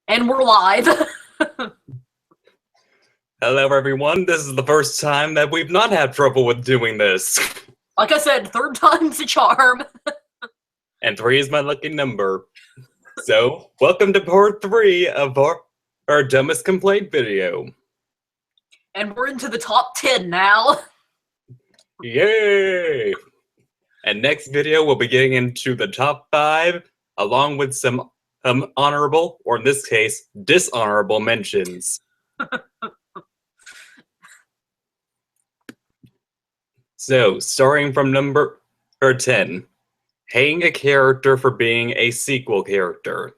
And we're live. Hello everyone, this is the first time that we've not had trouble with doing this. Like I said, third time's a charm. And 3 is my lucky number. So, welcome to part 3 of our dumbest complaint video. And we're into the top 10 now. Yay! And next video we'll be getting into the top 5, along with some honorable, or in this case, dishonorable mentions. So, starting from number 10, hating a character for being a sequel character.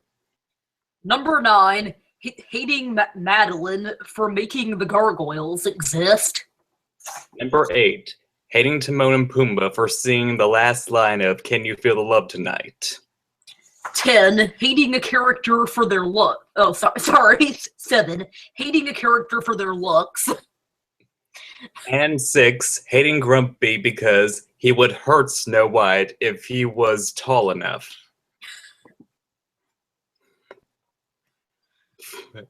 Number 9, hating Madeline for making the gargoyles exist. Number 8, hating Timon and Pumbaa for singing the last line of Can You Feel the Love Tonight? 10, hating a character for their look. Oh, sorry. 7, hating a character for their looks. And 6, hating Grumpy because he would hurt Snow White if he was tall enough.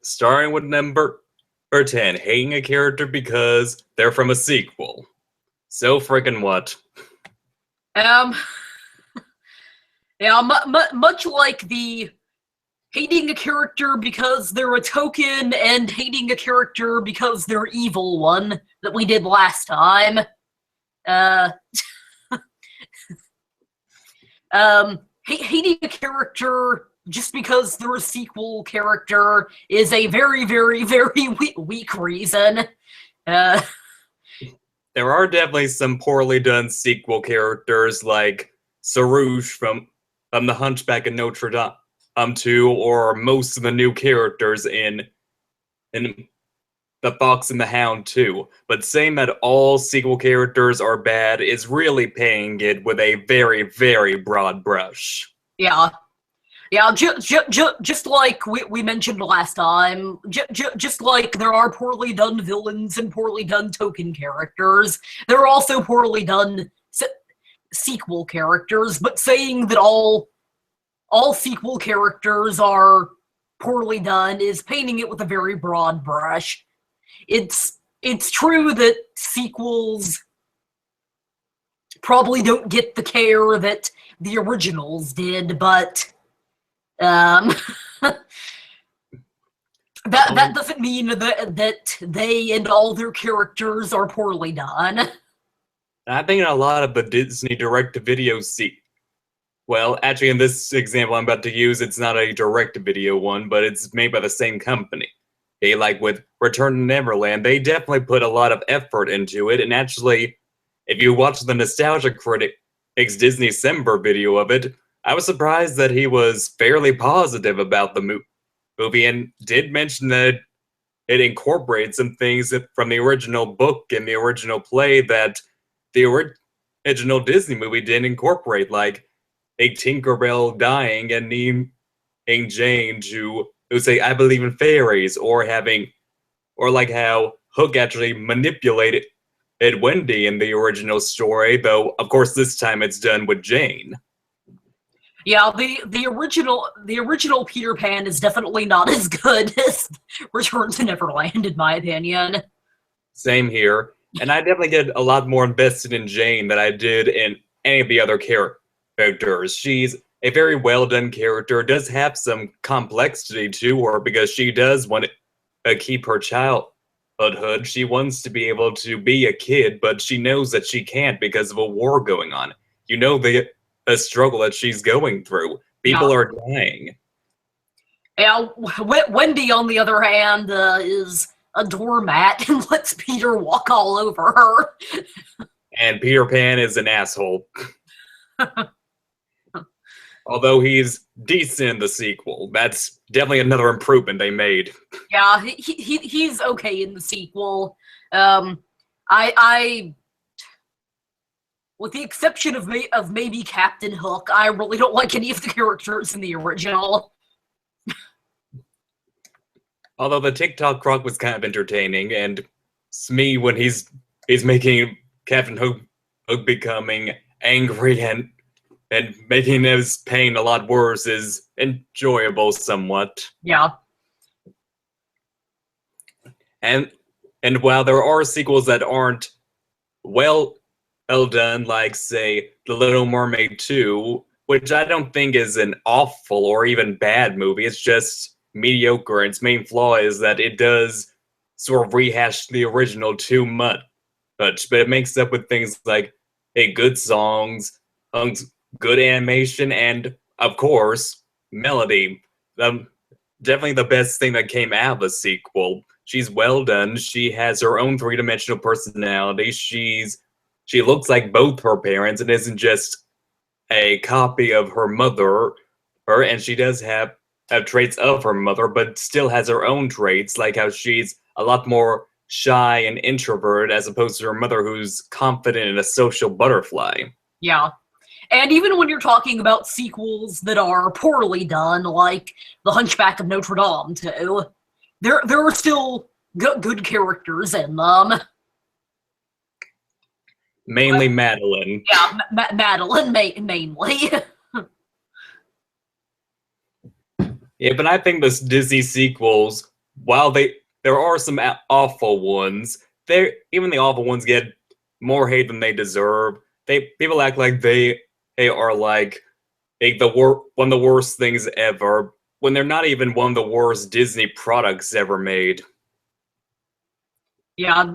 Starting with number 10, hating a character because they're from a sequel. So friggin' what? Yeah, much like the hating a character because they're a token and hating a character because they're evil one that we did last time. Hating a character just because they're a sequel character is a very, very, very weak reason. There are definitely some poorly done sequel characters like Sarouche from The Hunchback of Notre Dame 2, or most of the new characters in The Fox and the Hound 2. But saying that all sequel characters are bad is really painting it with a very, very broad brush. Yeah. Yeah, just like we mentioned last time, just like there are poorly done villains and poorly done token characters, there are also poorly done sequel characters, but saying that all sequel characters are poorly done is painting it with a very broad brush. It's true that sequels probably don't get the care that the originals did, but that doesn't mean that they and all their characters are poorly done. I think a lot of the Disney direct-to-video well, actually in this example I'm about to use, it's not a direct-to-video one, but it's made by the same company. Okay, like with Return to Neverland, they definitely put a lot of effort into it, and actually, if you watch the Nostalgia Critic's Disney-cember video of it, I was surprised that he was fairly positive about the movie and did mention that it incorporates some things from the original book and the original play that the original Disney movie didn't incorporate, like a Tinkerbell dying and needing Jane to say, I believe in fairies, or like how Hook actually manipulated Wendy in the original story, though of course this time it's done with Jane. Yeah, the original Peter Pan is definitely not as good as Return to Neverland, in my opinion. Same here. And I definitely get a lot more invested in Jane than I did in any of the other characters. She's a very well-done character, does have some complexity to her because she does want to keep her childhood. She wants to be able to be a kid, but she knows that she can't because of a war going on. You know the struggle that she's going through. People are dying. Yeah, Wendy, on the other hand, is a doormat and lets Peter walk all over her. And Peter Pan is an asshole. Although he's decent in the sequel. That's definitely another improvement they made. Yeah, he's okay in the sequel. With the exception of maybe Captain Hook, I really don't like any of the characters in the original. Although the TikTok croc was kind of entertaining, and Smee, when he's making Captain Hook becoming angry and making his pain a lot worse, is enjoyable somewhat. Yeah. And and while there are sequels that aren't well well done, like say The Little Mermaid 2, which I don't think is an awful or even bad movie, it's just mediocre. Its main flaw is that it does sort of rehash the original too much, but it makes up with things like good songs, um, good animation, and of course, melody. Um, Definitely the best thing that came out of the sequel. She's well done. She has her own three-dimensional personality. She looks like both her parents and isn't just a copy of her mother. And she does have traits of her mother, but still has her own traits, like how she's a lot more shy and introvert as opposed to her mother, who's confident and a social butterfly. Yeah. And even when you're talking about sequels that are poorly done, like The Hunchback of Notre Dame too, there are still good characters in them. Mainly Madeline. Yeah, Madeline mainly. Yeah, but I think the Disney sequels, while there are some awful ones, even the awful ones get more hate than they deserve. People act like they are like one of the worst things ever, when they're not even one of the worst Disney products ever made. Yeah.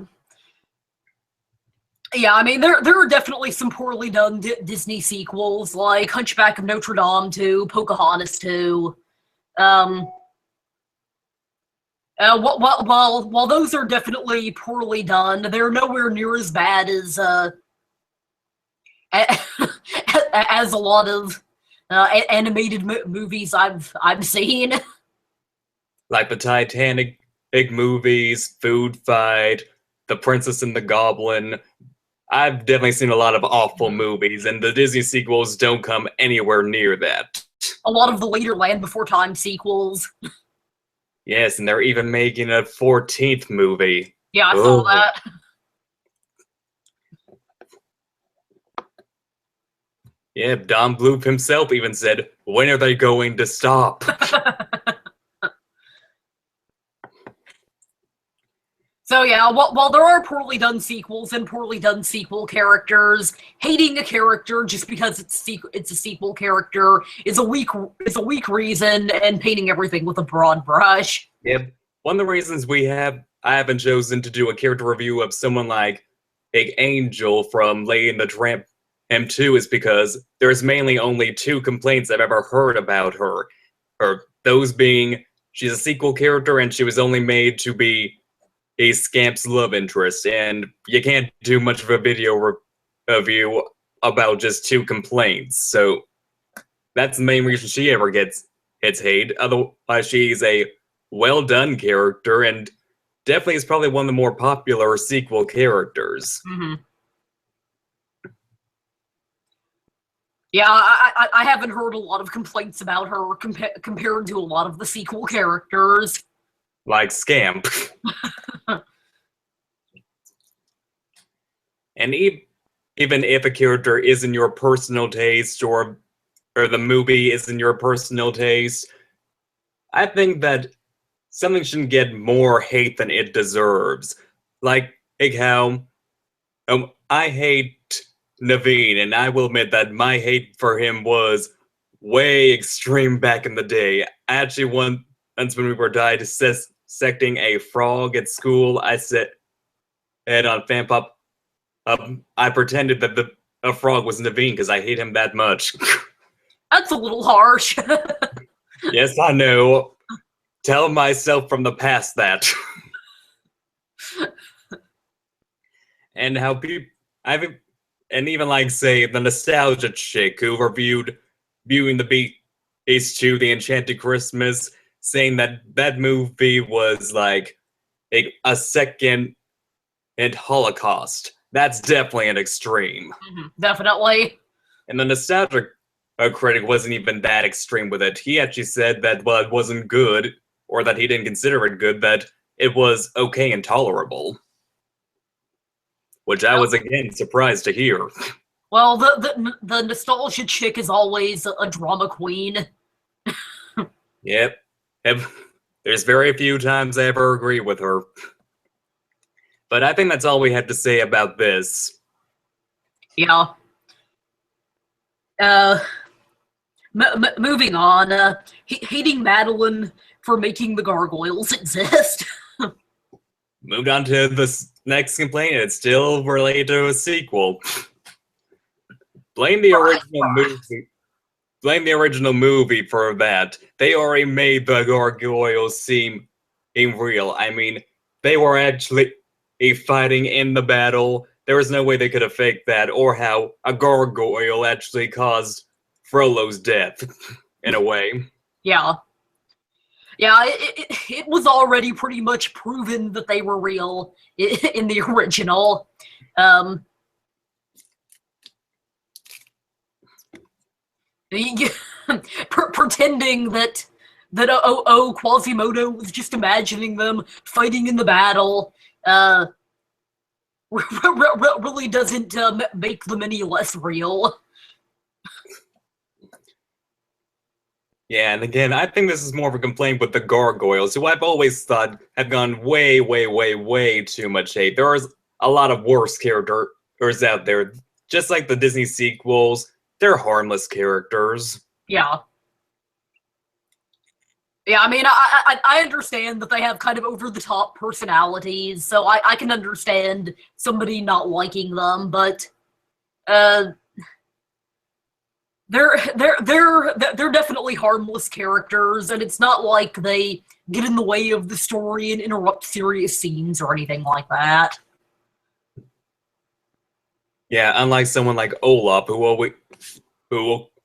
Yeah, I mean, there are definitely some poorly done Disney sequels, like Hunchback of Notre Dame 2, Pocahontas 2. While those are definitely poorly done, they're nowhere near as bad as as a lot of animated movies I've seen. Like the Titanic movies, Food Fight, The Princess and the Goblin. I've definitely seen a lot of awful movies, and the Disney sequels don't come anywhere near that. A lot of the later Land Before Time sequels. Yes, and they're even making a 14th movie. Yeah, I saw that. Yeah, Don Bluth himself even said, "When are they going to stop?" So yeah, while there are poorly done sequels and poorly done sequel characters, hating a character just because it's a sequel character is a weak reason, and painting everything with a broad brush. Yep. One of the reasons I haven't chosen to do a character review of someone like Big Angel from Lady and the Tramp M2 is because there's mainly only two complaints I've ever heard about her. Those being, she's a sequel character and she was only made to be a scamp's love interest, and you can't do much of a video review about just two complaints. So that's the main reason she ever gets hate. Otherwise, she's a well-done character, and definitely is probably one of the more popular sequel characters. Mm-hmm. Yeah, I haven't heard a lot of complaints about her compared to a lot of the sequel characters. Like Scamp. And even if a character isn't your personal taste, or the movie isn't your personal taste, I think that something shouldn't get more hate than it deserves. Like how I hate Naveen, and I will admit that my hate for him was way extreme back in the day. I actually once when we were dissecting a frog at school, I said on FanPop, I pretended that a frog was Naveen because I hate him that much. That's a little harsh. Yes, I know. Tell myself from the past that. And how people, and even like say the nostalgia chick who reviewed Viewing the Beast 2, The Enchanted Christmas, saying that that movie was like a second and Holocaust. That's definitely an extreme. Mm-hmm, definitely. And the nostalgia critic wasn't even that extreme with it. He actually said that while it wasn't good, or that he didn't consider it good, that it was okay and tolerable. Which I was, again, surprised to hear. Well, the nostalgia chick is always a drama queen. Yep. There's very few times I ever agree with her. But I think that's all we have to say about this. Yeah. Moving on. Hating Madeline for making the gargoyles exist. Moved on to the next complaint. It's still related to a sequel. Blame the original movie. Blame the original movie for that. They already made the gargoyles seem real. I mean, they were actually fighting in the battle. There was no way they could have faked that, or how a gargoyle actually caused Frollo's death, in a way. Yeah. Yeah, it was already pretty much proven that they were real in the original. Pretending that Quasimodo was just imagining them fighting in the battle really doesn't make them any less real. Yeah, and again, I think this is more of a complaint with the gargoyles, who I've always thought have gone way, way, way, way too much hate. There are a lot of worse characters out there. Just like the Disney sequels, they're harmless characters. Yeah. Yeah, I mean, I understand that they have kind of over-the-top personalities, so I can understand somebody not liking them, but they're definitely harmless characters, and it's not like they get in the way of the story and interrupt serious scenes or anything like that. Yeah, unlike someone like Olaf, who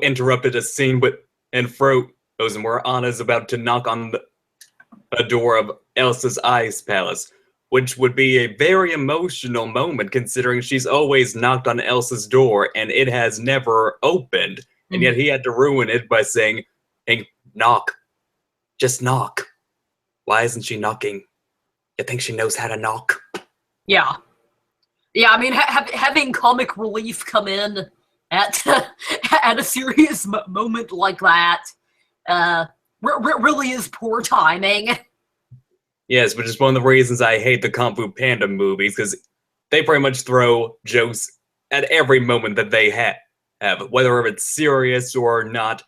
interrupted a scene and Frozen where Anna's about to knock on the door of Elsa's ice palace, which would be a very emotional moment considering she's always knocked on Elsa's door and it has never opened, and yet he had to ruin it by saying, "Hey, knock. Just knock. Why isn't she knocking? You think she knows how to knock?" Yeah. Yeah, I mean, having comic relief come in at at a serious moment like that really is poor timing. Yes, which is one of the reasons I hate the Kung Fu Panda movies, because they pretty much throw jokes at every moment that they have, whether it's serious or not,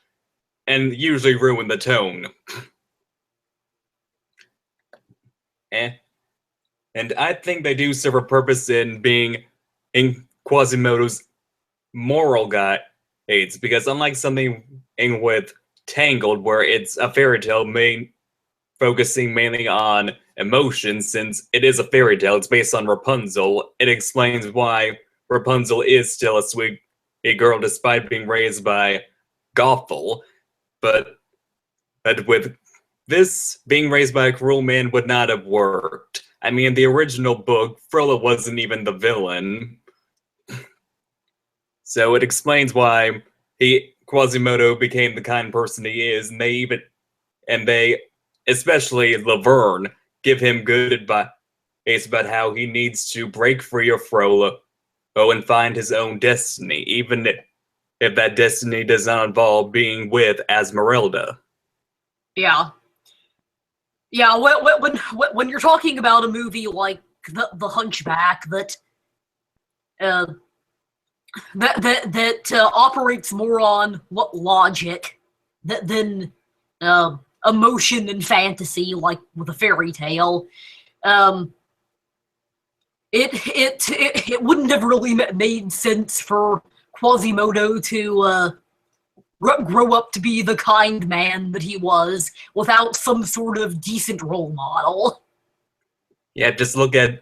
and usually ruin the tone. And I think they do serve a purpose in being in Quasimodo's moral guides, because unlike something with Tangled, where it's a fairy tale focusing mainly on emotion, since it is a fairy tale, it's based on Rapunzel, it explains why Rapunzel is still a sweet girl despite being raised by Gothel. But with this, being raised by a cruel man would not have worked. I mean, in the original book, Frollo wasn't even the villain. So it explains why Quasimodo became the kind person he is, and they, especially Laverne, give him good advice about how he needs to break free of Frollo and find his own destiny, even if that destiny does not involve being with Esmeralda. Yeah. Yeah, when you're talking about a movie like the Hunchback that operates more on logic than emotion and fantasy, like with a fairy tale, it wouldn't have really made sense for Quasimodo to grow up to be the kind man that he was without some sort of decent role model. Yeah, just look at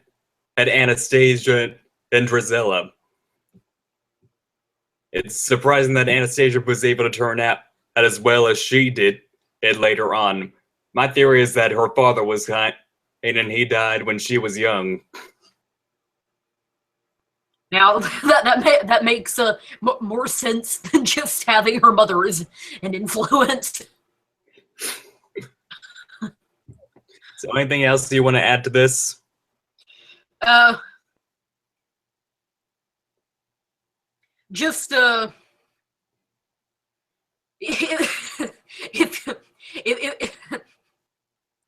Anastasia and Drizella. It's surprising that Anastasia was able to turn out as well as she did it later on. My theory is that her father was kind, and he died when she was young. Now, that makes more sense than just having her mother as an influence. So anything else you want to add to this? Just,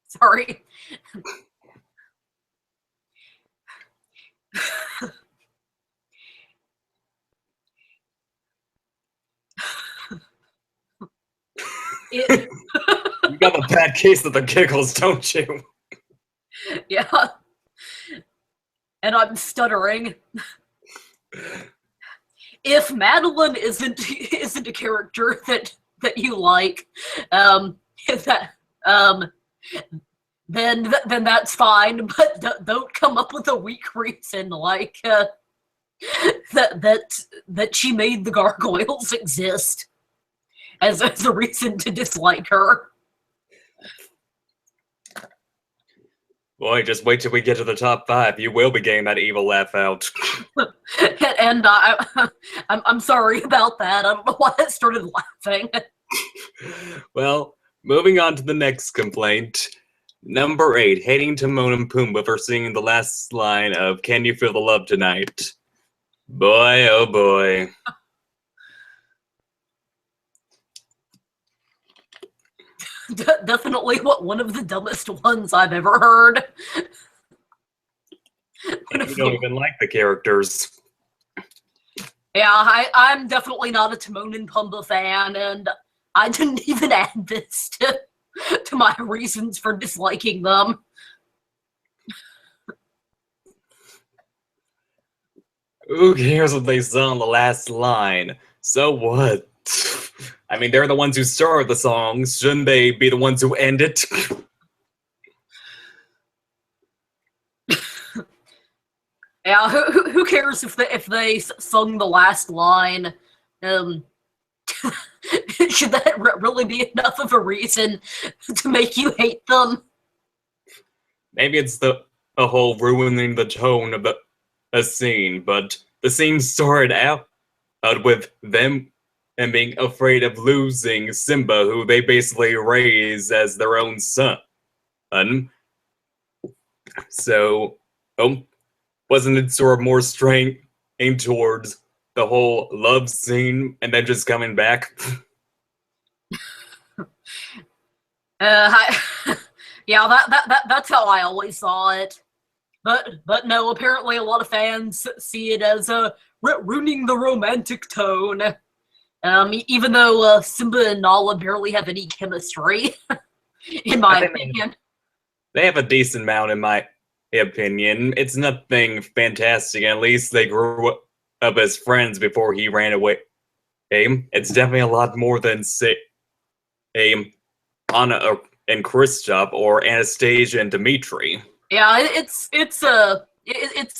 sorry. it You got a bad case of the giggles, don't you? yeah. And I'm stuttering. If Madeline isn't a character that you like, that then that's fine. But don't come up with a weak reason like that she made the gargoyles exist as a reason to dislike her. Boy, just wait till we get to the top 5. You will be getting that evil laugh out. And I'm sorry about that. I don't know why I started laughing. Well, moving on to the next complaint. Number 8, hating Timon and Pumbaa for singing the last line of Can You Feel the Love Tonight? Boy, oh boy. Definitely one of the dumbest ones I've ever heard. You don't even like the characters. Yeah, I'm definitely not a Timon and Pumbaa fan, and I didn't even add this to my reasons for disliking them. Who cares what they said on the last line? So what? I mean, they're the ones who started the song. Shouldn't they be the ones who end it? Yeah, who cares if they sung the last line? Should that really be enough of a reason to make you hate them? Maybe it's the whole ruining the tone of a scene, but the scene started out with them and being afraid of losing Simba, who they basically raised as their own son. So, wasn't it sort of more straying towards the whole love scene and then just coming back? Yeah, that's how I always saw it. But no, apparently a lot of fans see it as ruining the romantic tone. Even though Simba and Nala barely have any chemistry, in my opinion. They have a decent amount, in my opinion. It's nothing fantastic. At least they grew up as friends before he ran away. It's definitely a lot more than, say, Anna and Kristoff or Anastasia and Dimitri. Yeah, it's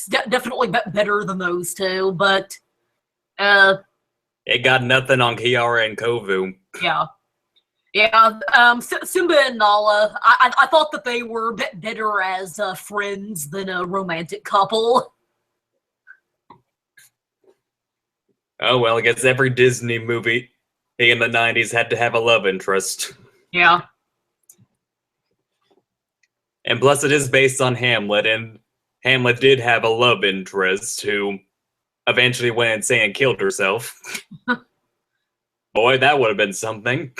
definitely better than those two, but it got nothing on Kiara and Kovu. Yeah. Simba and Nala, I thought that they were a bit better as friends than a romantic couple. Oh well, I guess every Disney movie in the 90s had to have a love interest. Yeah. And plus it is based on Hamlet, and Hamlet did have a love interest who eventually went insane and killed herself. Boy, that would have been something.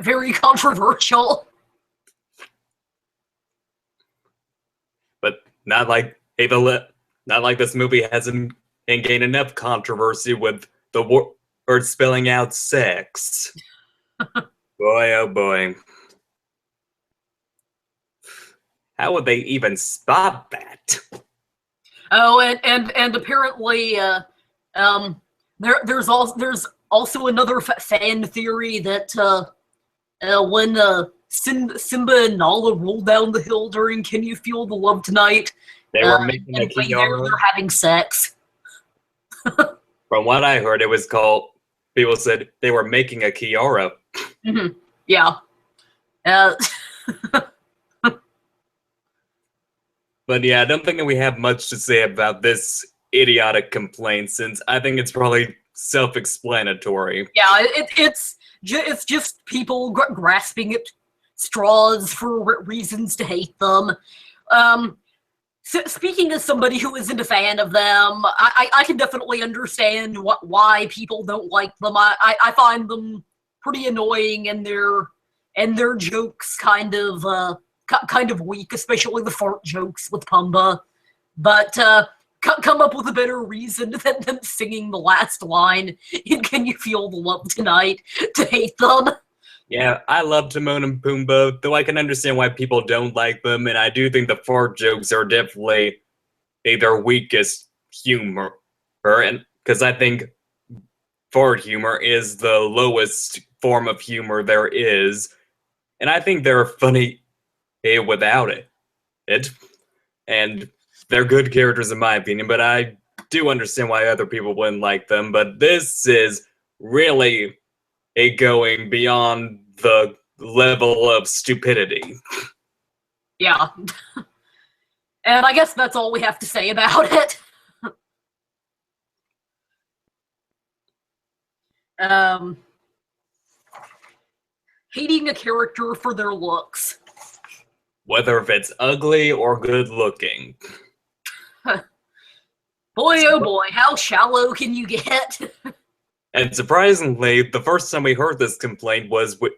Very controversial. But not like this movie hasn't gained enough controversy with the word spelling out sex. Boy, oh boy. How would they even spot that? Oh, and apparently, there's also another fan theory that when Simba and Nala roll down the hill during "Can You Feel the Love Tonight," they were making a Kiara. They're having sex. From what I heard, it was called. People said they were making a Kiara. Mm-hmm. Yeah. But yeah, I don't think that we have much to say about this idiotic complaint, since I think it's probably self-explanatory. Yeah, it's just people grasping at straws for reasons to hate them. Speaking as somebody who isn't a fan of them, I can definitely understand why people don't like them. I find them pretty annoying, and their jokes kind of weak, especially the fart jokes with Pumbaa. But come up with a better reason than them singing the last line in Can You Feel the Love Tonight to hate them. Yeah, I love Timon and Pumbaa, though I can understand why people don't like them, and I do think the fart jokes are definitely their weakest humor, and because I think fart humor is the lowest form of humor there is, and I think they're funny without it, and they're good characters in my opinion, but I do understand why other people wouldn't like them, but this is really going beyond the level of stupidity. Yeah. And I guess that's all we have to say about it. Hating a character for their looks. Whether if it's ugly or good looking. Boy, oh boy, how shallow can you get? And surprisingly, the first time we heard this complaint was with,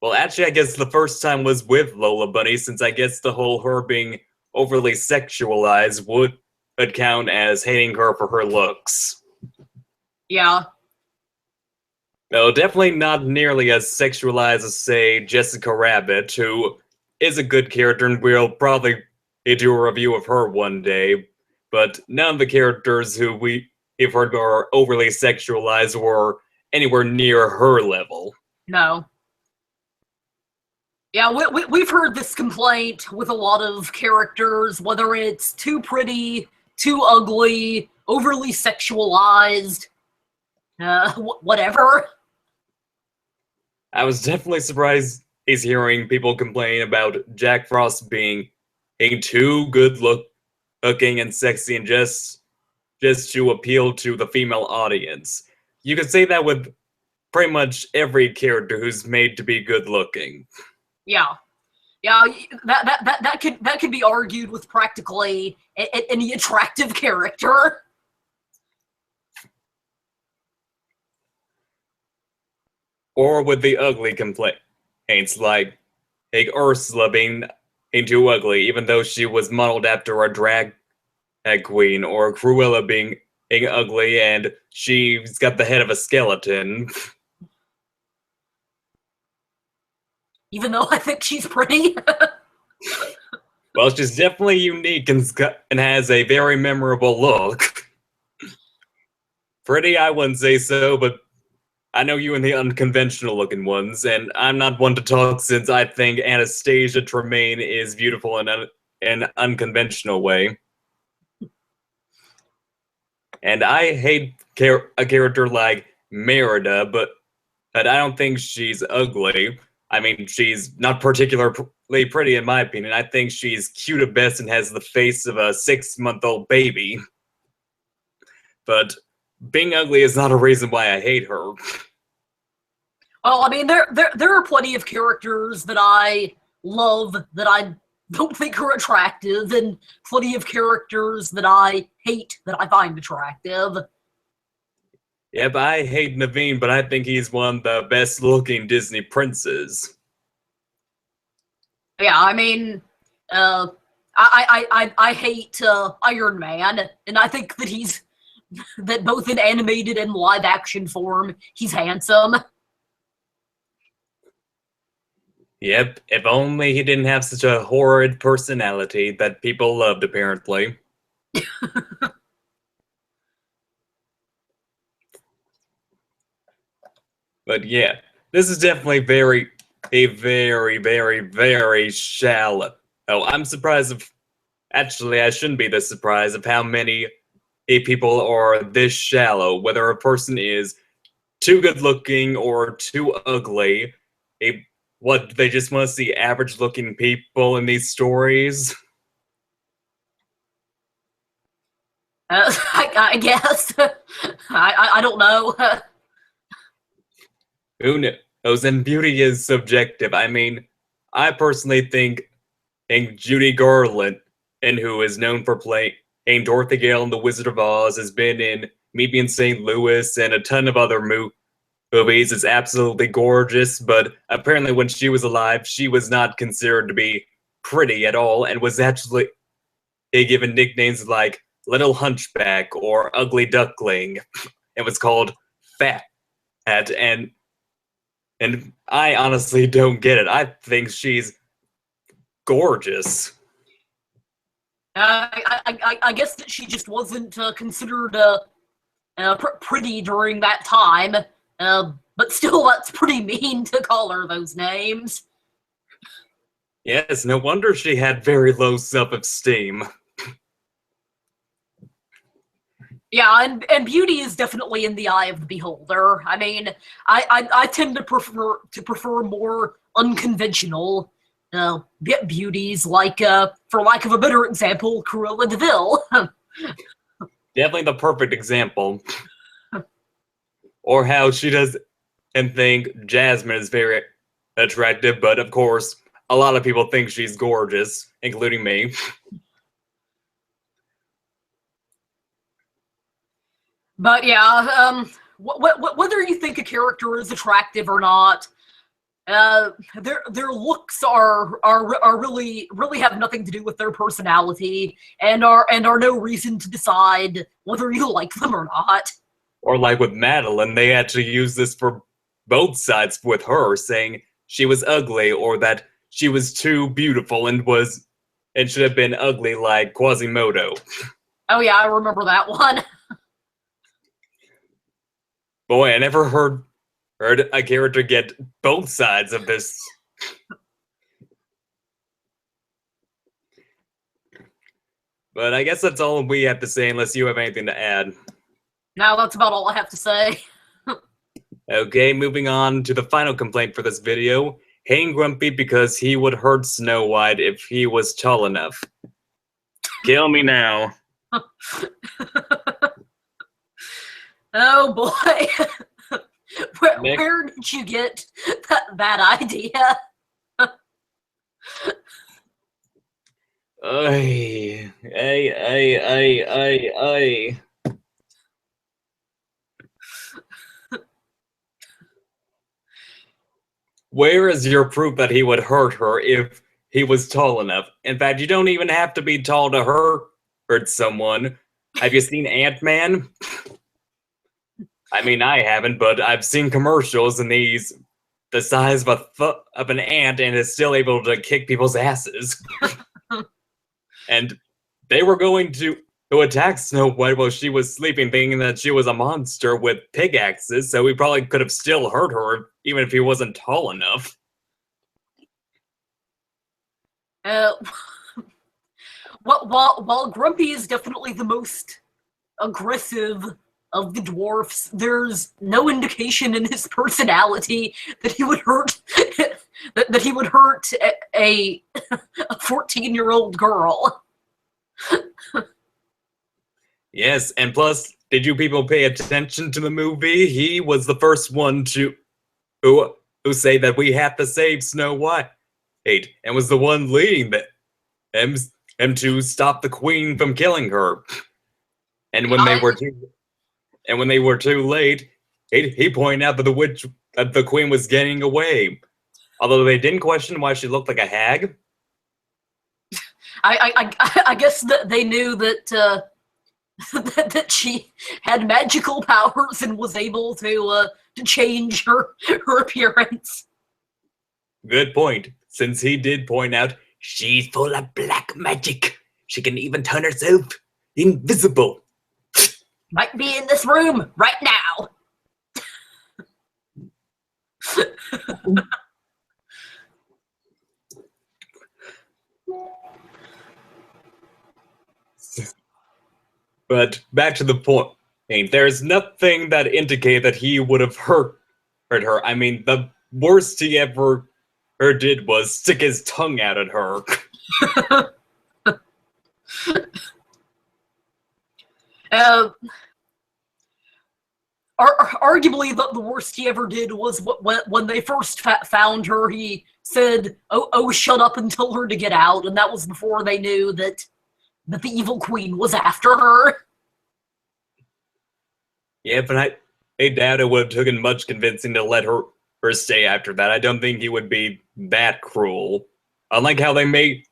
well, actually, I guess the first time was with Lola Bunny, since I guess the whole her being overly sexualized would count as hating her for her looks. Yeah. Though definitely not nearly as sexualized as, say, Jessica Rabbit, who is a good character, and we'll probably do a review of her one day. But none of the characters who we've heard are overly sexualized or anywhere near her level. No. Yeah, we've heard this complaint with a lot of characters, whether it's too pretty, too ugly, overly sexualized, whatever. I was definitely surprised hearing people complain about Jack Frost being too good looking and sexy and just to appeal to the female audience. You could say that with pretty much every character who's made to be good looking. Yeah. Yeah, that could be argued with practically any attractive character. Or with the ugly complaints, like Ursula being too ugly, even though she was modeled after a drag queen, or Cruella being ugly and she's got the head of a skeleton. Even though I think she's pretty. Well, she's definitely unique and has a very memorable look. Pretty, I wouldn't say so, but I know you and the unconventional looking ones, and I'm not one to talk since I think Anastasia Tremaine is beautiful in an unconventional way. And I hate a character like Merida, but I don't think she's ugly. I mean, she's not particularly pretty in my opinion. I think she's cute at best and has the face of a 6-month-old baby. But being ugly is not a reason why I hate her. Well, I mean, there are plenty of characters that I love that I don't think are attractive, and plenty of characters that I hate that I find attractive. Yep, I hate Naveen, but I think he's one of the best-looking Disney princes. Yeah, I mean, I hate Iron Man, and I think that that both in animated and live-action form, he's handsome. Yep, if only he didn't have such a horrid personality that people loved, apparently. But yeah, this is definitely very, very shallow. Oh, I'm surprised of... Actually, I shouldn't be this surprised of how many people are this shallow, whether a person is too good looking or too ugly. What, they just want to see average looking people in these stories? I guess. I don't know. Who knows? And beauty is subjective. I mean, I personally think Judy Garland, and who is known for playing Dorothy Gale in The Wizard of Oz, has been in Me Being St. Louis and a ton of other movies, is absolutely gorgeous, but apparently when she was alive, she was not considered to be pretty at all, and was actually given nicknames like Little Hunchback or Ugly Duckling. It was called Fat, and I honestly don't get it. I think she's gorgeous. I guess that she just wasn't considered pretty during that time. But still, that's pretty mean to call her those names. Yes, no wonder she had very low self-esteem. Yeah, and beauty is definitely in the eye of the beholder. I mean, I tend to prefer more unconventional beauties, like for lack of a better example, Cruella de Vil. Definitely the perfect example. Or how she doesn't think Jasmine is very attractive, but of course, a lot of people think she's gorgeous, including me. But yeah, whether you think a character is attractive or not, their looks are really have nothing to do with their personality, and are no reason to decide whether you like them or not. Or like with Madeline, they actually use this for both sides with her, saying she was ugly or that she was too beautiful and should have been ugly like Quasimodo. Oh yeah, I remember that one. Boy, I never heard a character get both sides of this. But I guess that's all we have to say, unless you have anything to add. No, that's about all I have to say. Okay, moving on to the final complaint for this video. Hating Grumpy because he would hurt Snow White if he was tall enough. Kill me now. Oh boy. Where did you get that idea? Ay. Where is your proof that he would hurt her if he was tall enough? In fact, you don't even have to be tall to hurt someone. Have you seen Ant-Man? I mean, I haven't, but I've seen commercials, and he's the size of an ant and is still able to kick people's asses. And they were going to attack Snow White while she was sleeping, thinking that she was a monster with pickaxes, so he probably could have still hurt her, even if he wasn't tall enough. While Grumpy is definitely the most aggressive of the dwarfs, there's no indication in his personality that he would hurt that he would hurt a 14-year-old girl. Yes, and plus, did you people pay attention to the movie? He was the first one who say that we have to save Snow White, and was the one leading him to stop the queen from killing her. And when they were too late, he pointed out that the queen was getting away. Although they didn't question why she looked like a hag. I guess that they knew that that she had magical powers and was able to change her appearance. Good point. Since he did point out she's full of black magic, she can even turn herself invisible. Might be in this room right now. But back to the point. There's nothing that indicated that he would have hurt her. I mean, the worst he ever did was stick his tongue out at her. Arguably, the worst he ever did was when they first found her. He said, "Oh, shut up and tell her to get out," and that was before they knew that the evil queen was after her. Yeah, but I doubt it would have taken much convincing to let her stay after that. I don't think he would be that cruel. Unlike how they made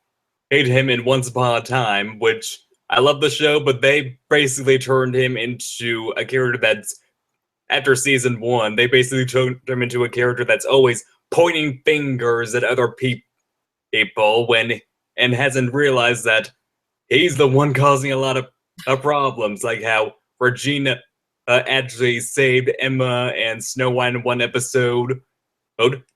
him in Once Upon a Time, which I love the show, but they basically turned him into a character that's, after season 1, they basically turned him into a character that's always pointing fingers at other people and hasn't realized that he's the one causing a lot of problems, like how Regina actually saved Emma and Snow White in one episode,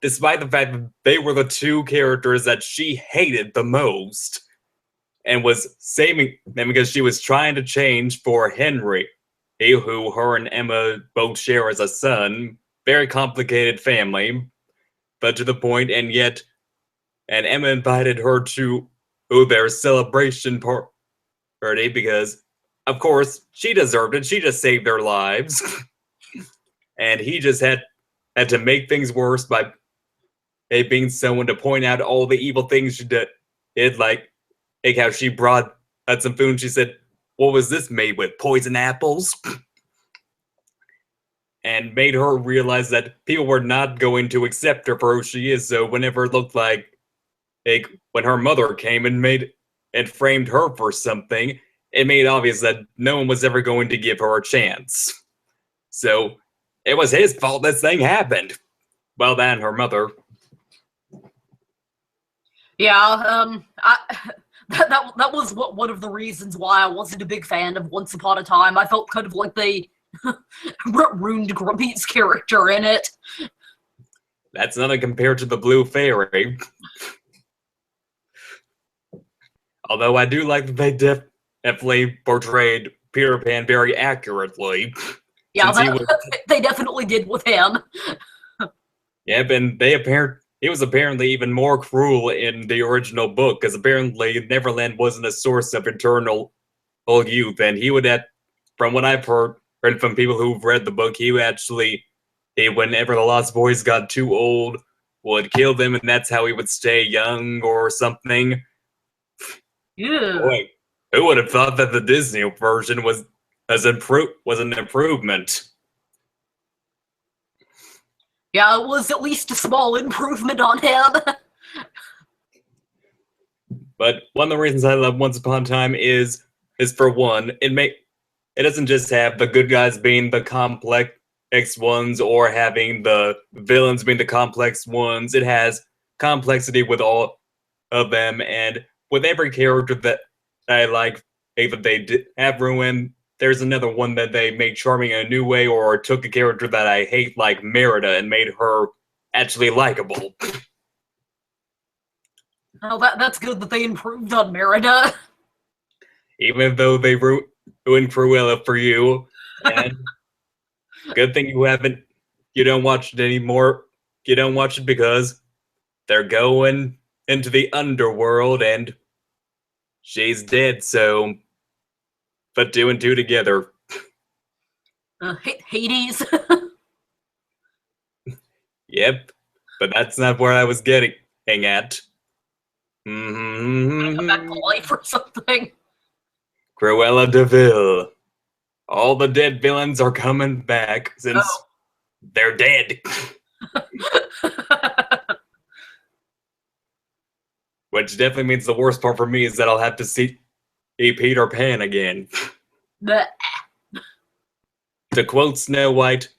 despite the fact that they were the two characters that she hated the most, and was saving them because she was trying to change for Henry, who her and Emma both share as a son. Very complicated family, but to the point, and Emma invited her to their celebration party because, of course, she deserved it. She just saved their lives. And he just had to make things worse by being someone to point out all the evil things she did, like how she brought out some food and she said, "What was this made with? Poison apples?" And made her realize that people were not going to accept her for who she is. So whenever it looked like when her mother came and framed her for something, it made obvious that no one was ever going to give her a chance. So it was his fault this thing happened. Well, that and her mother. Yeah, that was one of the reasons why I wasn't a big fan of Once Upon a Time. I felt kind of like they ruined Grumpy's character in it. That's nothing compared to the Blue Fairy. Although I do like that they definitely portrayed Peter Pan very accurately. Yeah, they definitely did with him. Yep, and he was apparently even more cruel in the original book, because apparently Neverland wasn't a source of eternal youth, and he would from what I've heard from people who've read the book, he would actually, whenever the Lost Boys got too old, would kill them, and that's how he would stay young or something. Yeah. Boy, who would have thought that the Disney version was an improvement? Yeah, it was at least a small improvement on him. But one of the reasons I love Once Upon a Time is for one, it doesn't just have the good guys being the complex ones or having the villains being the complex ones. It has complexity with all of them, and with every character that I like, either they have ruined, there's another one that they made charming in a new way, or took a character that I hate, like Merida, and made her actually likable. Oh, that's good that they improved on Merida. Even though they ruined Cruella for you, and good thing you don't watch it anymore. You don't watch it because they're going into the underworld, and she's dead, so put 2 and 2 together. Hades. Yep, but that's not where I was getting at. Come back to life or something. Cruella de Vil. All the dead villains are coming back since they're dead. Which definitely means the worst part for me is that I'll have to see Peter Pan again. To quote Snow White,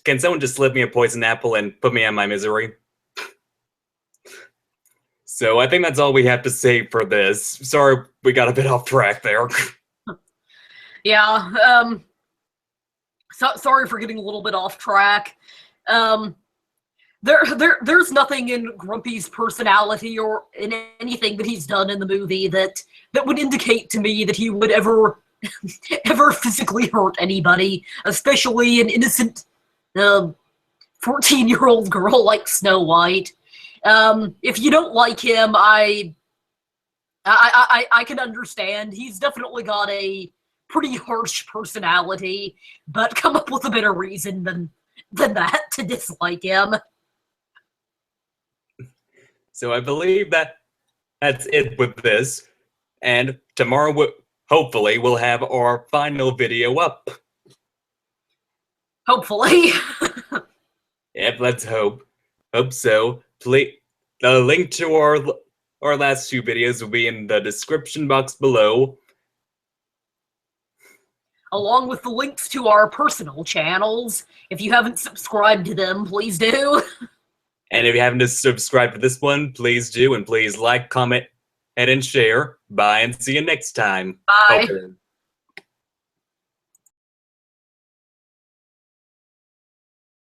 "Can someone just slip me a poison apple and put me out of my misery?" So I think that's all we have to say for this. Sorry we got a bit off track there. Yeah, sorry for getting a little bit off track. There's nothing in Grumpy's personality or in anything that he's done in the movie that would indicate to me that he would ever physically hurt anybody, especially an innocent 14-year-old girl like Snow White. If you don't like him, I can understand. He's definitely got a pretty harsh personality, but come up with a better reason than that to dislike him. So I believe that's it with this, and tomorrow hopefully we'll have our final video up. Hopefully. Yep, let's hope. Hope so. Please, the link to our last 2 videos will be in the description box below. along with the links to our personal channels. If you haven't subscribed to them, please do. And if you haven't subscribed to this one, please do, and please like, comment, and share. Bye, and see you next time. Bye. Okay.